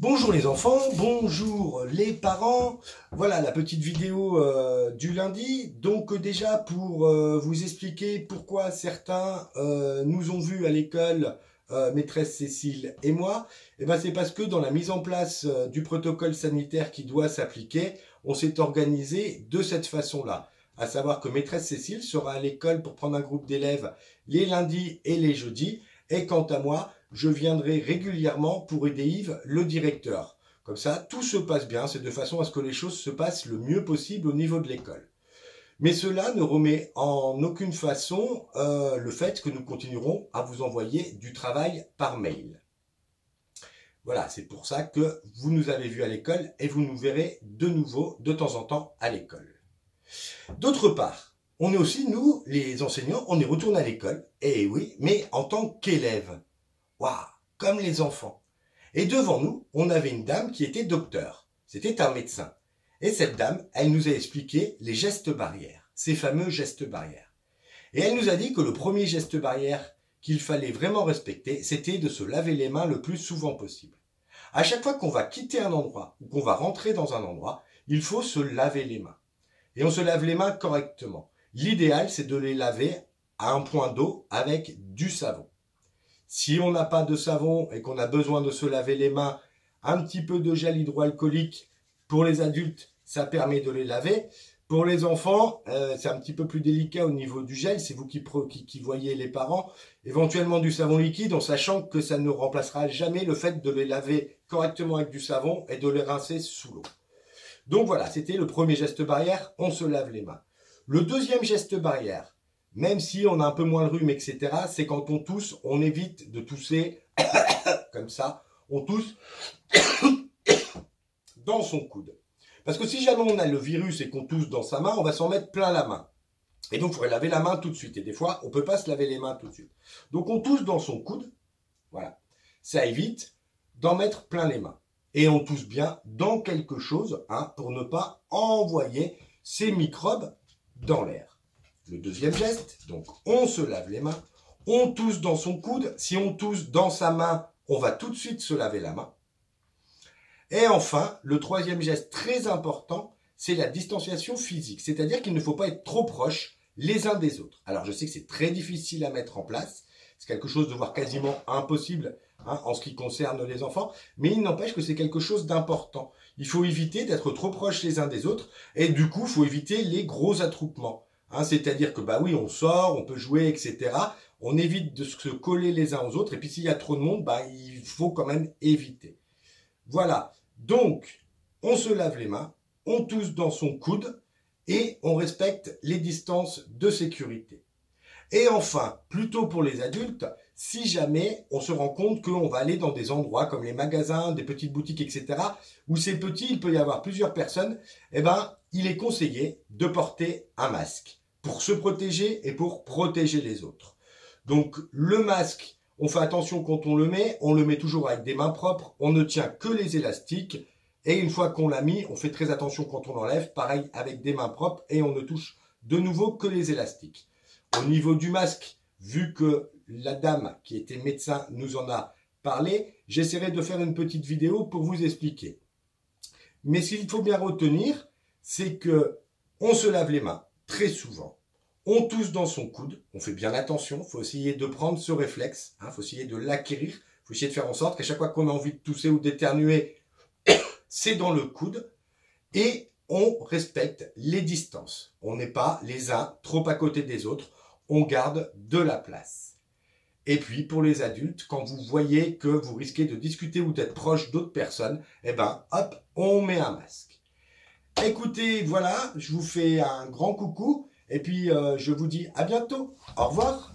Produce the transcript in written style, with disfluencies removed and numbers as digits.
Bonjour les enfants, bonjour les parents. Voilà la petite vidéo du lundi. Donc déjà pour vous expliquer pourquoi certains nous ont vus à l'école, maîtresse Cécile et moi, et ben c'est parce que dans la mise en place du protocole sanitaire qui doit s'appliquer, on s'est organisé de cette façon-là. À savoir que maîtresse Cécile sera à l'école pour prendre un groupe d'élèves les lundis et les jeudis. Et quant à moi, je viendrai régulièrement pour aider Yves, le directeur. Comme ça, tout se passe bien, c'est de façon à ce que les choses se passent le mieux possible au niveau de l'école. Mais cela ne remet en aucune façon le fait que nous continuerons à vous envoyer du travail par mail. Voilà, c'est pour ça que vous nous avez vus à l'école et vous nous verrez de nouveau de temps en temps à l'école. D'autre part, on est aussi, nous, les enseignants, on est retournés à l'école, et oui, mais en tant qu'élèves. Waouh, comme les enfants. Et devant nous, on avait une dame qui était docteur. C'était un médecin. Et cette dame, elle nous a expliqué les gestes barrières, ces fameux gestes barrières. Et elle nous a dit que le premier geste barrière qu'il fallait vraiment respecter, c'était de se laver les mains le plus souvent possible. À chaque fois qu'on va quitter un endroit ou qu'on va rentrer dans un endroit, il faut se laver les mains. Et on se lave les mains correctement. L'idéal, c'est de les laver à un point d'eau avec du savon. Si on n'a pas de savon et qu'on a besoin de se laver les mains, un petit peu de gel hydroalcoolique pour les adultes, ça permet de les laver. Pour les enfants, c'est un petit peu plus délicat au niveau du gel, c'est vous qui voyez les parents. Éventuellement du savon liquide, en sachant que ça ne remplacera jamais le fait de les laver correctement avec du savon et de les rincer sous l'eau. Donc voilà, c'était le premier geste barrière, on se lave les mains. Le deuxième geste barrière, même si on a un peu moins le rhume, etc., c'est quand on tousse, on évite de tousser comme ça, on tousse dans son coude. Parce que si jamais on a le virus et qu'on tousse dans sa main, on va s'en mettre plein la main. Et donc il faudrait laver la main tout de suite. Et des fois, on ne peut pas se laver les mains tout de suite. Donc on tousse dans son coude, voilà. Ça évite d'en mettre plein les mains. Et on tousse bien dans quelque chose, hein, pour ne pas envoyer ces microbes dans l'air. Le deuxième geste, donc on se lave les mains, on tousse dans son coude. Si on tousse dans sa main, on va tout de suite se laver la main. Et enfin, le troisième geste très important, c'est la distanciation physique. C'est-à-dire qu'il ne faut pas être trop proches les uns des autres. Alors je sais que c'est très difficile à mettre en place. C'est quelque chose de voire quasiment impossible, hein, en ce qui concerne les enfants. Mais il n'empêche que c'est quelque chose d'important. Il faut éviter d'être trop proches les uns des autres. Et du coup, il faut éviter les gros attroupements. Hein, c'est-à-dire que bah oui, on sort, on peut jouer, etc. On évite de se coller les uns aux autres. Et puis s'il y a trop de monde, bah, il faut quand même éviter. Voilà. Donc, on se lave les mains, on tousse dans son coude et on respecte les distances de sécurité. Et enfin, plutôt pour les adultes, si jamais on se rend compte qu'on va aller dans des endroits comme les magasins, des petites boutiques, etc., où c'est petit, il peut y avoir plusieurs personnes, eh ben, il est conseillé de porter un masque pour se protéger et pour protéger les autres. Donc, le masque, on fait attention quand on le met toujours avec des mains propres, on ne tient que les élastiques, et une fois qu'on l'a mis, on fait très attention quand on l'enlève, pareil avec des mains propres, et on ne touche de nouveau que les élastiques. Au niveau du masque, vu que la dame qui était médecin nous en a parlé, j'essaierai de faire une petite vidéo pour vous expliquer. Mais ce qu'il faut bien retenir, c'est que on se lave les mains très souvent. On tousse dans son coude, on fait bien attention, il faut essayer de prendre ce réflexe, il faut essayer de l'acquérir, il faut essayer de faire en sorte qu'à chaque fois qu'on a envie de tousser ou d'éternuer, c'est dans le coude, et on respecte les distances. On n'est pas les uns trop à côté des autres, on garde de la place. Et puis pour les adultes, quand vous voyez que vous risquez de discuter ou d'être proche d'autres personnes, eh ben hop, on met un masque. Écoutez, voilà, je vous fais un grand coucou. Et puis, je vous dis à bientôt. Au revoir.